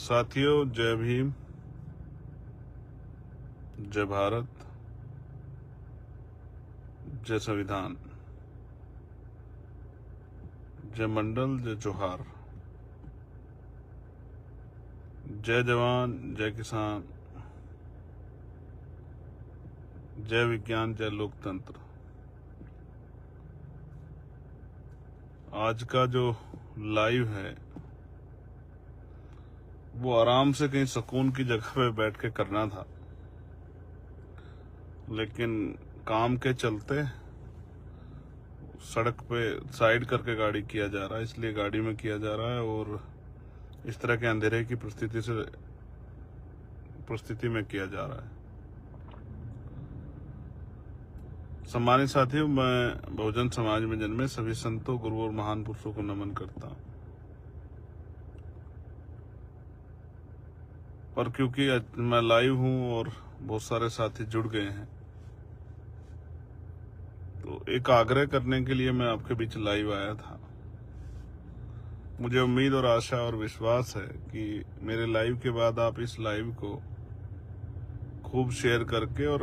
साथियों, जय भीम, जय भारत, जय संविधान, जय मंडल, जय जोहार, जय जवान, जय किसान, जय विज्ञान, जय लोकतंत्र। आज का जो लाइव है वो आराम से कहीं सुकून की जगह पे बैठ के करना था, लेकिन काम के चलते सड़क पे साइड करके गाड़ी किया जा रहा है, इसलिए गाड़ी में किया जा रहा है और इस तरह के अंधेरे की परिस्थिति में किया जा रहा है। सम्मानित साथियों, मैं बहुजन समाज में जन्मे सभी संतों, गुरुओं और महान पुरुषों को नमन करता हूं। और क्योंकि मैं लाइव हूं और बहुत सारे साथी जुड़ गए हैं, तो एक आग्रह करने के लिए मैं आपके बीच लाइव आया था। मुझे उम्मीद और आशा और विश्वास है कि मेरे लाइव के बाद आप इस लाइव को खूब शेयर करके और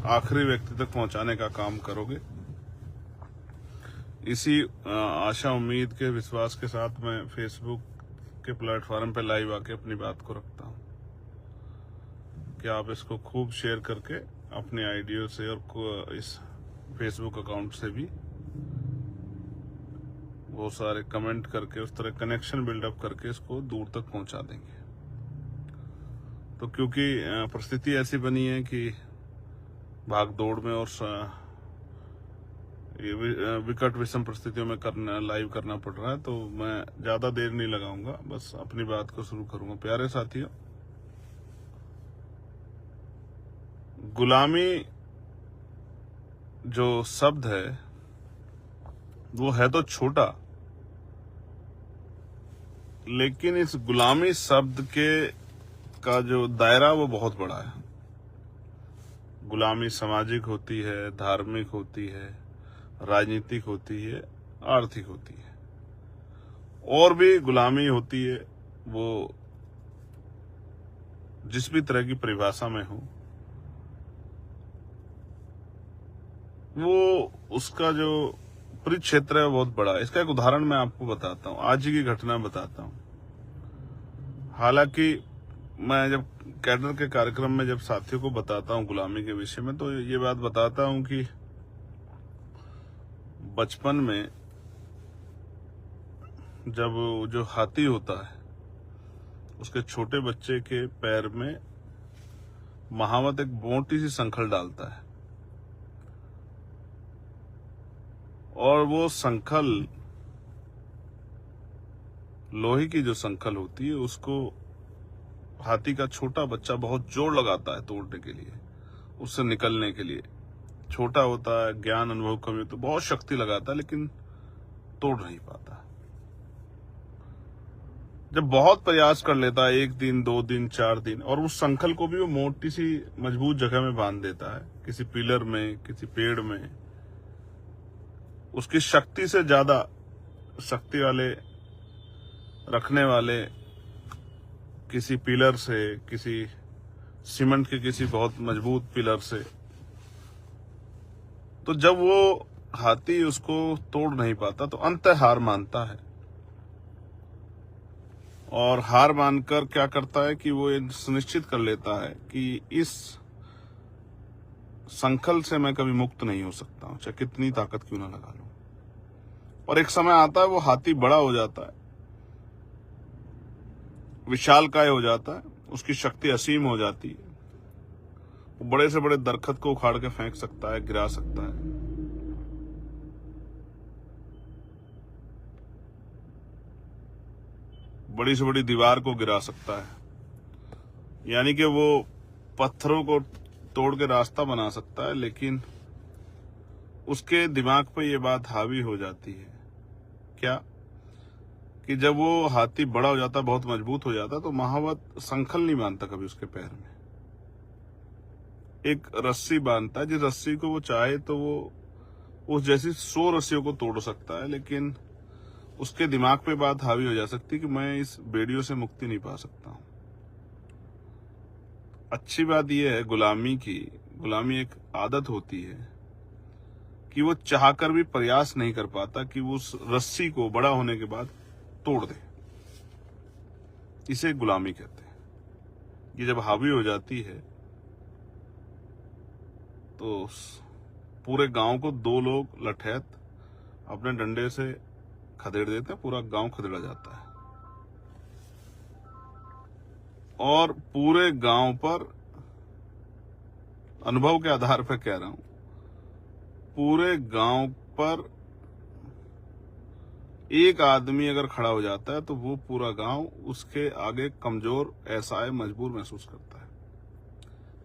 आखिरी व्यक्ति तक पहुंचाने का काम करोगे। इसी आशा, उम्मीद के विश्वास के साथ मैं फेसबुक के प्लेटफॉर्म पे लाइव आके अपनी बात को रखता हूं कि आप इसको खूब शेयर करके अपने आइडिया से और इस फेसबुक अकाउंट से भी बहुत सारे कमेंट करके उस तरह कनेक्शन बिल्डअप करके इसको दूर तक पहुंचा देंगे। तो क्योंकि परिस्थिति ऐसी बनी है कि भाग दौड़ में और विकट विषम परिस्थितियों में लाइव करना पड़ रहा है, तो मैं ज्यादा देर नहीं लगाऊंगा, बस अपनी बात को शुरू करूंगा। प्यारे साथियों, गुलामी जो शब्द है वो है तो छोटा, लेकिन इस गुलामी शब्द का जो दायरा वो बहुत बड़ा है। गुलामी सामाजिक होती है, धार्मिक होती है, राजनीतिक होती है, आर्थिक होती है, और भी गुलामी होती है। वो जिस भी तरह की परिभाषा में हो, वो उसका जो परिक्षेत्र है बहुत बड़ा है। इसका एक उदाहरण मैं आपको बताता हूँ, आज ही की घटना बताता हूँ। हालांकि मैं जब कैडर के कार्यक्रम में जब साथियों को बताता हूँ गुलामी के विषय में, तो ये बात बताता हूँ कि बचपन में जब जो हाथी होता है उसके छोटे बच्चे के पैर में महावत एक मोटी सी संखल डालता है, और वो संखल लोहे की जो संखल होती है उसको हाथी का छोटा बच्चा बहुत जोर लगाता है तोड़ने के लिए, उससे निकलने के लिए। छोटा होता है, ज्ञान अनुभव कमी होता है, बहुत शक्ति लगाता है, लेकिन तोड़ नहीं पाता। जब बहुत प्रयास कर लेता है, 1 दिन, 2 दिन, 4 दिन, और उस संखल को भी वो मोटी सी मजबूत जगह में बांध देता है, किसी पिलर में, किसी पेड़ में। उसकी शक्ति से ज्यादा शक्ति वाले रखने वाले किसी पिलर से, किसी सीमेंट के किसी बहुत मजबूत पिलर से, तो जब वो हाथी उसको तोड़ नहीं पाता तो अंततः हार मानता है। और हार मानकर क्या करता है कि वो ये सुनिश्चित कर लेता है कि इस संखल से मैं कभी मुक्त नहीं हो सकता हूं, चाहे कितनी ताकत क्यों ना लगा लूं। और एक समय आता है वो हाथी बड़ा हो जाता है, विशालकाय हो जाता है, उसकी शक्ति असीम हो जाती है। वो बड़े से बड़े दरख्त को उखाड़ के फेंक सकता है, गिरा सकता है। बड़ी से बड़ी दीवार को गिरा सकता है, यानी कि वो पत्थरों को तोड़ के रास्ता बना सकता है। लेकिन उसके दिमाग पे ये बात हावी हो जाती है क्या, कि जब वो हाथी बड़ा हो जाता, बहुत मजबूत हो जाता, तो महावत संखल नहीं बांधता कभी उसके पैर में, एक रस्सी बांधता है, जिस रस्सी को वो चाहे तो वो उस जैसी 100 रस्सियों को तोड़ सकता है। लेकिन उसके दिमाग पे बात हावी हो जा सकती कि मैं इस बेड़ियों से मुक्ति नहीं पा सकता हूं। अच्छी बात यह है गुलामी एक आदत होती है कि वो चाहकर भी प्रयास नहीं कर पाता कि वो उस रस्सी को बड़ा होने के बाद तोड़ दे। इसे गुलामी कहते हैं। ये जब हावी हो जाती है तो पूरे गांव को दो लोग लठैत अपने डंडे से खदेड़ देते हैं, पूरा गांव खदेड़ा जाता है और पूरे गांव पर, अनुभव के आधार पर कह रहा हूं, पूरे गांव पर एक आदमी अगर खड़ा हो जाता है तो वो पूरा गांव उसके आगे कमजोर, असहाय, मजबूर महसूस करता है।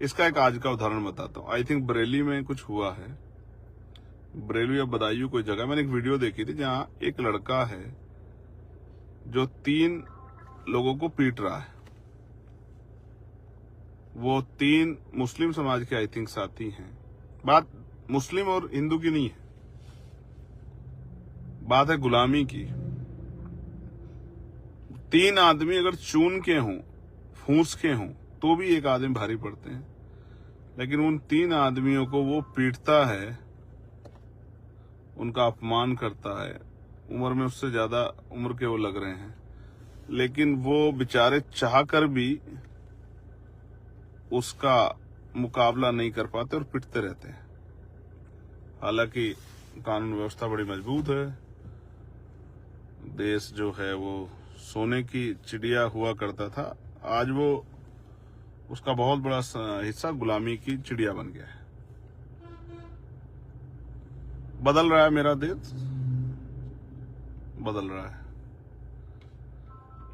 इसका एक आज का उदाहरण बताता हूं। आई थिंक बरेली में कुछ हुआ है, बरेली या बदायूं कोई जगह। मैंने एक वीडियो देखी थी जहां एक लड़का है जो 3 लोगों को पीट रहा है। वो 3 मुस्लिम समाज के आई थिंक साथी हैं। बात मुस्लिम और हिंदू की नहीं है, बात है गुलामी की। 3 आदमी अगर चून के हों, फूस के हों, तो भी एक आदमी भारी पड़ते हैं, लेकिन उन 3 आदमियों को वो पीटता है, उनका अपमान करता है। उम्र में उससे ज्यादा उम्र के वो लग रहे हैं, लेकिन वो बेचारे चाहकर भी उसका मुकाबला नहीं कर पाते और पिटते रहते हैं। हालांकि कानून व्यवस्था बड़ी मजबूत है, देश जो है वो सोने की चिड़िया हुआ करता था, आज वो उसका बहुत बड़ा हिस्सा गुलामी की चिड़िया बन गया है। बदल रहा है मेरा देश, बदल रहा है।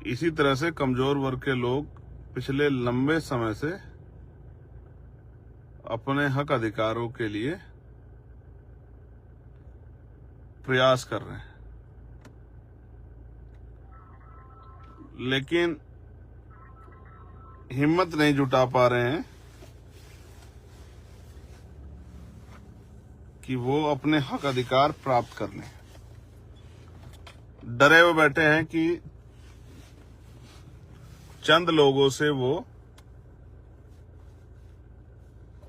इसी तरह से कमजोर वर्ग के लोग पिछले लंबे समय से अपने हक अधिकारों के लिए प्रयास कर रहे हैं, लेकिन हिम्मत नहीं जुटा पा रहे हैं कि वो अपने हक अधिकार प्राप्त कर लें। डरे हुए बैठे हैं कि चंद लोगों से वो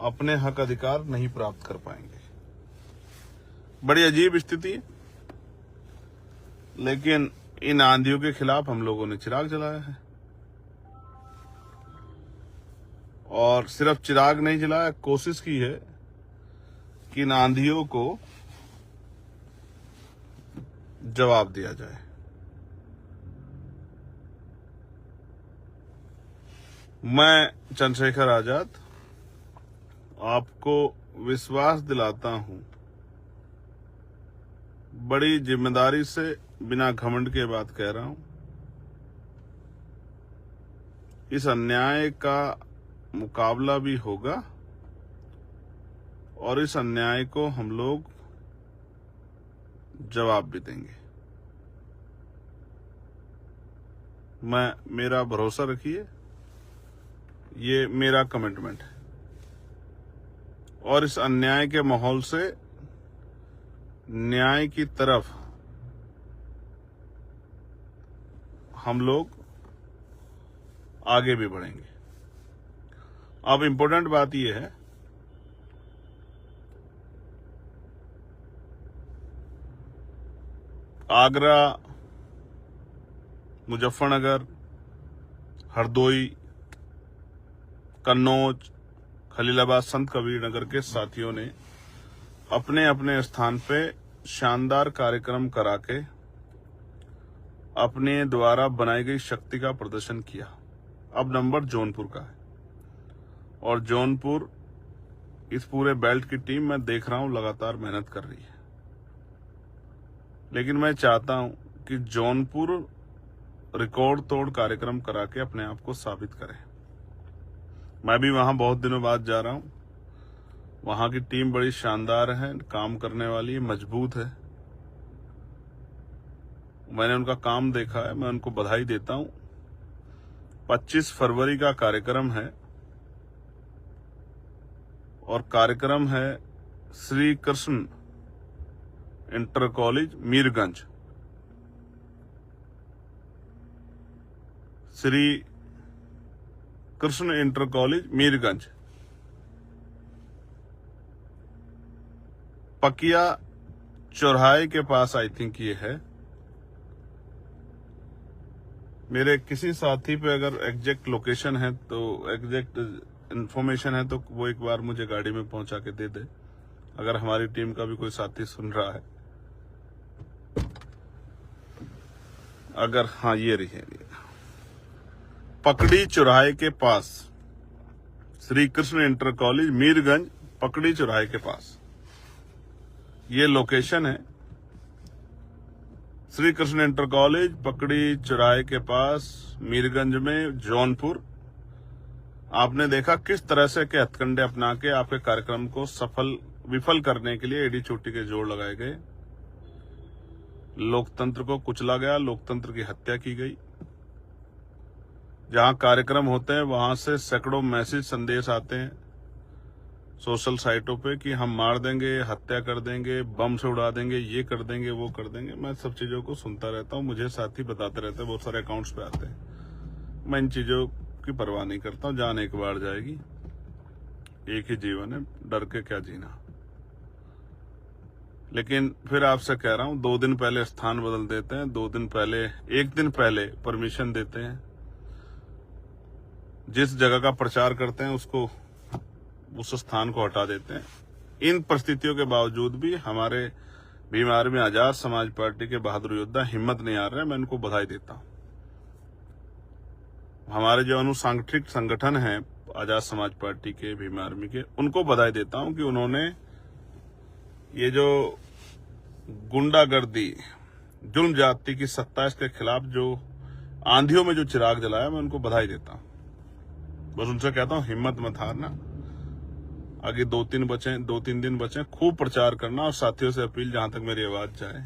अपने हक अधिकार नहीं प्राप्त कर पाएंगे। बड़ी अजीब स्थिति है, लेकिन इन आंधियों के खिलाफ हम लोगों ने चिराग जलाया है, और सिर्फ चिराग नहीं जलाया, कोशिश की है कि इन आंधियों को जवाब दिया जाए। मैं चंद्रशेखर आजाद आपको विश्वास दिलाता हूं, बड़ी जिम्मेदारी से, बिना घमंड के बात कह रहा हूं, इस अन्याय का मुकाबला भी होगा और इस अन्याय को हम लोग जवाब भी देंगे। मेरा भरोसा रखिए, ये मेरा कमिटमेंट है। और इस अन्याय के माहौल से न्याय की तरफ हम लोग आगे भी बढ़ेंगे। अब इम्पोर्टेंट बात यह है, आगरा, मुजफ्फरनगर, हरदोई, कन्नौज, खलीलाबाद, संत कबीर नगर के साथियों ने अपने अपने स्थान पे शानदार कार्यक्रम करा के अपने द्वारा बनाई गई शक्ति का प्रदर्शन किया। अब नंबर जौनपुर का है, और जौनपुर, इस पूरे बेल्ट की टीम मैं देख रहा हूं लगातार मेहनत कर रही है, लेकिन मैं चाहता हूं कि जौनपुर रिकॉर्ड तोड़ कार्यक्रम करा के अपने आप को साबित करे। मैं भी वहां बहुत दिनों बाद जा रहा हूं। वहां की टीम बड़ी शानदार है, काम करने वाली है, मजबूत है। मैंने उनका काम देखा है, मैं उनको बधाई देता हूं। 25 फरवरी का कार्यक्रम है, और कार्यक्रम है Shri Krishna inter college Mirganj. Shri Krishna inter college Mirganj, पकिया चौराहे के पास आई थिंक ये है। मेरे किसी साथी पे अगर एग्जैक्ट लोकेशन है तो एग्जैक्ट इंफॉर्मेशन है तो वो एक बार मुझे गाड़ी में पहुंचा के दे दे, अगर हमारी टीम का भी कोई साथी सुन रहा है। अगर हाँ ये रही है, पकड़ी चौराहे के पास, श्री कृष्ण इंटर कॉलेज मीरगंज, पकड़ी चौराहे के पास ये लोकेशन है। श्री कृष्ण इंटर कॉलेज पकड़ी चौराहे के पास मीरगंज में, जौनपुर। आपने देखा किस तरह से के हथकंडे अपना के आपके कार्यक्रम को विफल करने के लिए एडी चोटी के जोड़ लगाए गए। लोकतंत्र को कुचला गया, लोकतंत्र की हत्या की गई। जहां कार्यक्रम होते हैं वहां से सैकड़ों मैसेज संदेश आते हैं सोशल साइटों पे कि हम मार देंगे, हत्या कर देंगे, बम से उड़ा देंगे, ये कर देंगे, वो कर देंगे। मैं सब चीजों को सुनता रहता हूँ, मुझे साथी बताते रहते हैं, बहुत सारे अकाउंट्स पे आते हैं। मैं इन चीजों की परवाह नहीं करता हूँ। जान एक बार जाएगी, एक ही जीवन है, डर के क्या जीना। लेकिन फिर आपसे कह रहा हूं, 2 दिन पहले स्थान बदल देते हैं, 2 दिन पहले, 1 दिन पहले परमिशन देते हैं। जिस जगह का प्रचार करते हैं उसको, उस स्थान को हटा देते हैं। इन परिस्थितियों के बावजूद भी हमारे भीम आर्मी आजाद समाज पार्टी के बहादुर योद्धा हिम्मत नहीं हार रहे। मैं इनको बधाई देता हूं। हमारे जो अनुसांगठनिक संगठन है आजाद समाज पार्टी के, भीम आर्मी के, उनको बधाई देता हूं कि उन्होंने ये जो गुंडागर्दी, जुल्म जाति की सत्ता, इसके खिलाफ जो आंधियों में जो चिराग जलाया, मैं उनको बधाई देता हूं। बस उनसे कहता हूं हिम्मत मत हारना। आगे 2-3 दिन बचे, खूब प्रचार करना। और साथियों से अपील, जहां तक मेरी आवाज जाए,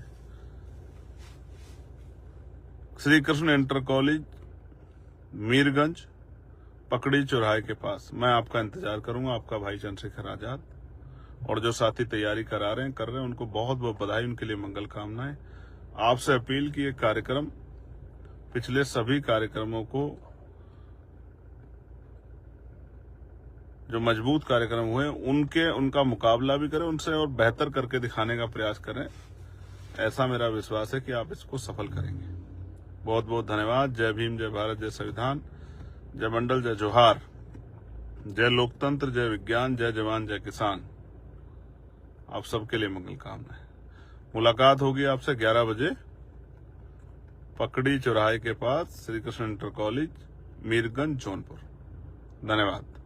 श्री कृष्ण इंटर कॉलेज मीरगंज, पकड़ी चौराहे के पास मैं आपका इंतजार करूंगा। आपका भाई चंद्रशेखर आजाद। और जो साथी तैयारी कर रहे हैं उनको बहुत बहुत बधाई, उनके लिए मंगल कामनाएं। आपसे अपील कि ये कार्यक्रम, पिछले सभी कार्यक्रमों को, जो मजबूत कार्यक्रम हुए उनका मुकाबला भी करें, उनसे और बेहतर करके दिखाने का प्रयास करें। ऐसा मेरा विश्वास है कि आप इसको सफल करेंगे। बहुत बहुत धन्यवाद। जय भीम, जय भारत, जय संविधान, जय मंडल, जय जोहार, जय लोकतंत्र, जय विज्ञान, जय जवान, जय किसान। आप सबके लिए मंगल कामनाएं। मुलाकात होगी आपसे 11 बजे, पकड़ी चौराहे के पास, श्री कृष्ण इंटर कॉलेज मीरगंज, जौनपुर। धन्यवाद।